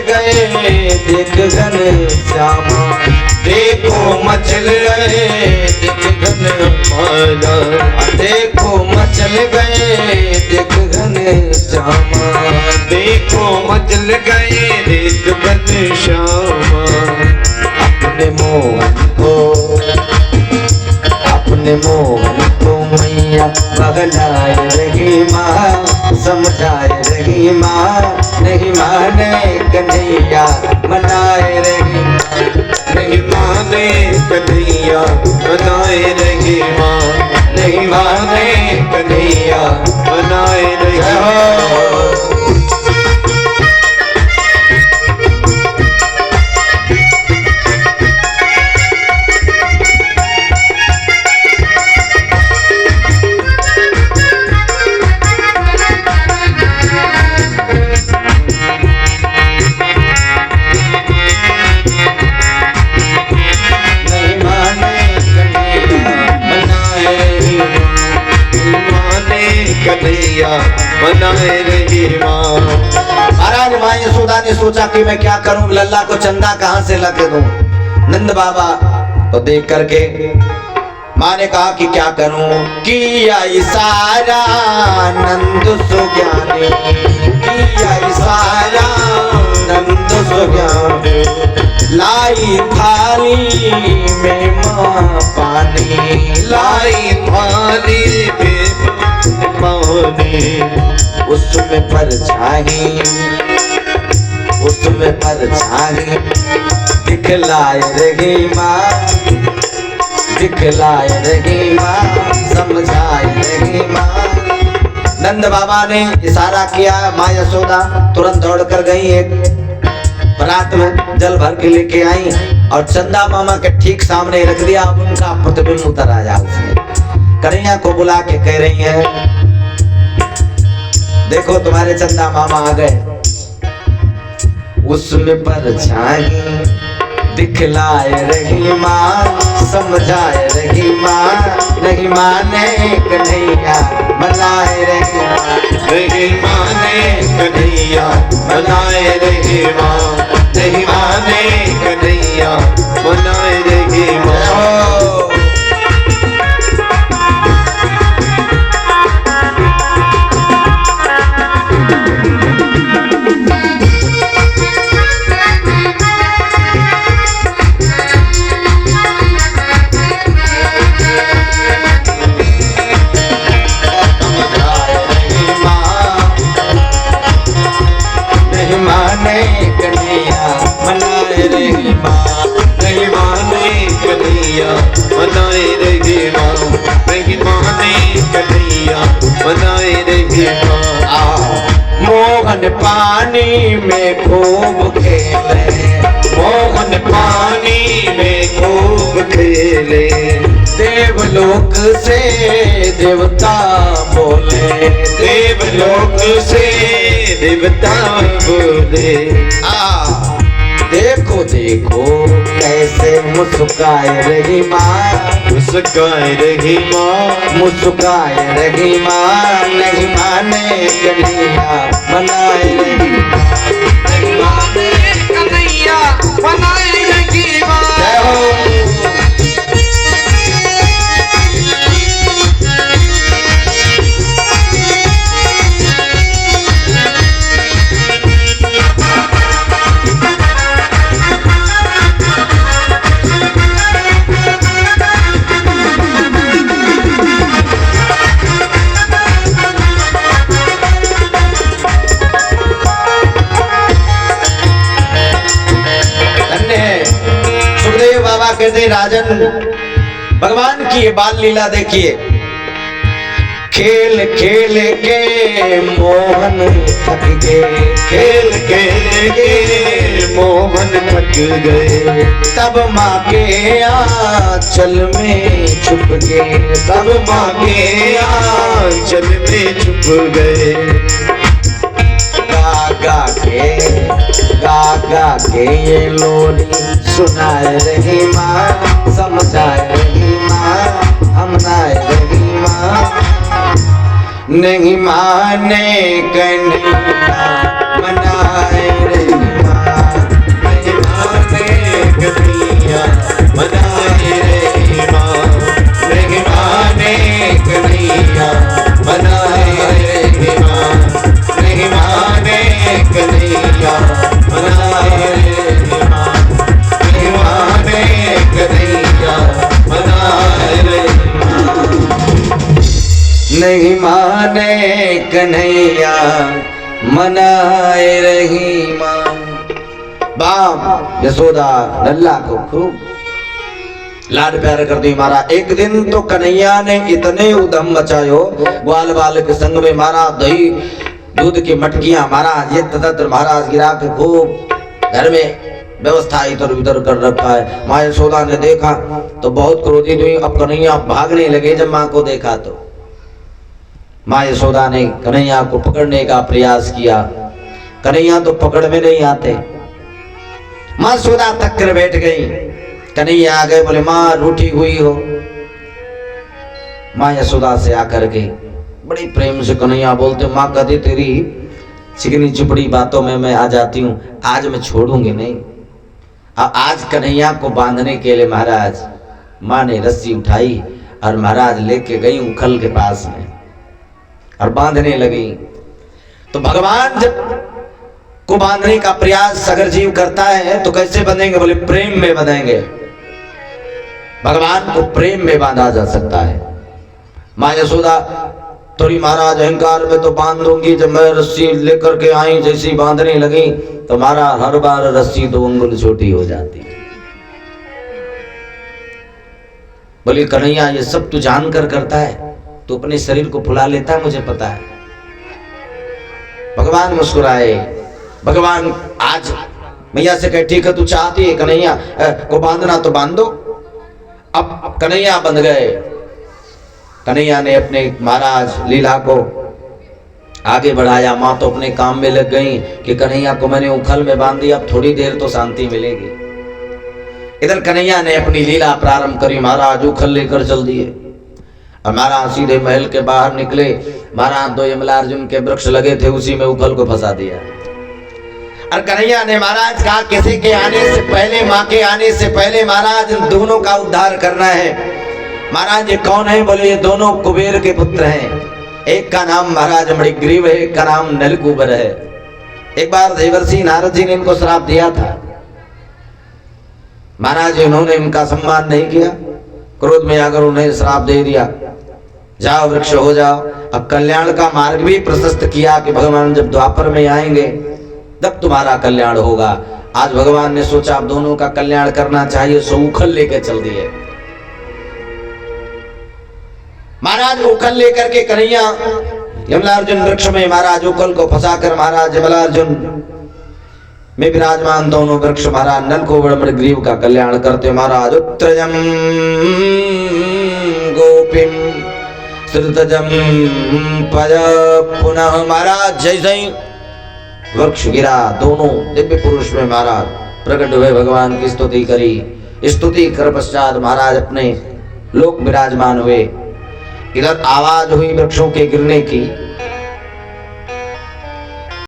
गए देख घन श्यामा, देखो मचल गए देख घन माला, देखो मचल गए देख घन श्यामा, देखो मचल गए देख घन श्यामा। अपने मोहन को मैया बगलाए रही माँ, समझाए रही माँ, नहीं माने कन्हैया मनाए रही, नहीं माने कन्हैया मनाए रही माँ, नहीं माने कन्हैया मनाए रही माँ। कन्हैया मनाए रही माँ। महाराज माँ यशोदा ने सोचा कि मैं क्या करूं, लल्ला को चंदा कहां से लगे दूं। नंद बाबा तो देख करके माँ ने कहा कि क्या करूं, किया इशारा नंद सुज्ञानी, किया इशारा नंद सुज्ञानी, लाई थाली में माँ पानी, लाई थाली में पानी, उसमें परछाई, उसमें परछाई दिखलाए रही माँ, दिखलाए रही माँ, समझाए रही माँ। नंद बाबा ने इशारा किया, माँ यशोदा तुरंत दौड़ कर गई, एक परात में जल भर के लेके आई और चंदा मामा के ठीक सामने रख दिया। अब उनका प्रतिबिंब उतर आया उसमें। कन्हैया को बुला के कह रही है, देखो तुम्हारे चंदा मामा आ गए। उसमें परछाई दिखलाए रही माँ, समझाए रही माँ, नहीं माने कन्हैया मनाए रही माँ, नहीं माने कन्हैया मनाए रही माँ, नहीं माने कन्हैया मनाए रही माँ। मनाए रही माँ, नहीं माने कन्हैया मनाए रही माँ। मोहन पानी में खूब खेले, मोहन पानी में खूब खेले, देवलोक से देवता बोले, देवलोक से देवता बोले। देखो देखो कैसे मुस्काए रही माँ, मुस्काए रही माँ, मुस्काए रही माँ, नहीं माने कन्हैया मनाए रही माँ, नहीं माने कन्हैया मनाए रही माँ। जय हो। कहते राजन भगवान की ये बाल लीला देखिए, खेल खेल के मोहन थक गए, खेल खेल के मोहन थक गए, तब माँ के आंचल में छुप गए, तब माँ के आंचल में छुप गए। गा के ये लोरी सुनाए रही माँ, समझाए रही माँ, हमनाए रही माँ, नहीं माने कन्हैया मनाए रही माँ। कन्हैया मनाए रही माँ। बाप यशोदा लल्ला को खूब लाड प्यार करती मारा। एक दिन तो कन्हैया ने इतने उदम मचायो, ग्वाल बाल के संग में मारा, दही दूध की मटकियां महाराज ये तत्र महाराज गिरा के खूब घर में व्यवस्था इधर उधर कर रखा है। माँ यशोदा ने देखा तो बहुत क्रोधित हुई। अब कन्हैया भागने लगे। जब माँ को देखा तो माँ यशोदा ने कन्हैया को पकड़ने का प्रयास किया। कन्हैया तो पकड़ में नहीं आते। माँ यशोदा तक कर बैठ गई। कन्हैया आ गए, बोले माँ रूठी हुई हो। माँ यशोदा से आकर के बड़ी प्रेम से कन्हैया बोलते, माँ कभी तेरी चिकनी चुपड़ी बातों में मैं आ जाती हूँ, आज मैं छोड़ूंगी नहीं। अब आज कन्हैया को बांधने के लिए महाराज माँ ने रस्सी उठाई और महाराज लेके गई उखल के पास में और बांधने लगी। तो भगवान जब को बांधने का प्रयास अगर जीव करता है तो कैसे बंधेंगे? बोले प्रेम में बंधेंगे। भगवान को प्रेम में बांधा जा सकता है। माँ यशोदा थोड़ी महाराज अहंकार में तो बांध दूंगी। जब मैं रस्सी लेकर के आई जैसी बांधने लगी तो मारा हर बार रस्सी 2 अंगुल छोटी हो जाती। बोली कन्हैया ये सब तू जानकर करता है, तू अपने शरीर को फुला लेता है, मुझे पता है। भगवान मुस्कुराए। भगवान आज मैया से कहे ठीक है तू चाहती है कन्हैया को बांधना तो बांध दो। अब कन्हैया बंध गए। कन्हैया ने अपने महाराज लीला को आगे बढ़ाया। माँ तो अपने काम में लग गई कि कन्हैया को मैंने उखल में बांध दिया, अब थोड़ी देर तो शांति मिलेगी। इधर कन्हैया ने अपनी लीला प्रारंभ करी। महाराज उखल लेकर चल दिए और महाराज सीधे महल के बाहर निकले। महाराज 2 यमलार्जुन के वृक्ष लगे थे, उसी में उखल को फंसा दिया। और कन्हैया ने महाराज कहा किसी के आने से पहले, माँ के आने से पहले महाराज इन दोनों का उद्धार करना है। महाराज ये कौन है? बोले ये दोनों कुबेर के पुत्र हैं। एक का नाम महाराज मणिग्रीव है, एक का नाम नलकूबर है। एक बार देवर्षि नारद जी ने इनको श्राप दिया था। महाराज इन्होंने इनका सम्मान नहीं किया, क्रोध में आकर उन्हें श्राप दे दिया, जाओ वृक्ष हो जाओ। अब कल्याण का मार्ग भी प्रशस्त किया कि भगवान जब द्वापर में आएंगे तब तुम्हारा कल्याण होगा। आज भगवान ने सोचा अब दोनों का कल्याण करना चाहिए, सो उखल लेके चल दिए। महाराज उखल लेकर के कन्हैया यमलार्जुन वृक्ष में महाराज उखल को फंसाकर महाराज यमलार्जुन में विराजमान दोनों वृक्ष महाराज नलकूबर मणिग्रीव का कल्याण करते। महाराज उत्त्रजम गोपीम श्रुतजम पद पुनः। महाराज जैसे ही वृक्ष गिरा दोनों दिव्य पुरुष में महाराज प्रकट हुए, भगवान की स्तुति करी। स्तुति कर पश्चात महाराज अपने लोक विराजमान हुए। इधर आवाज हुई वृक्षों के गिरने की।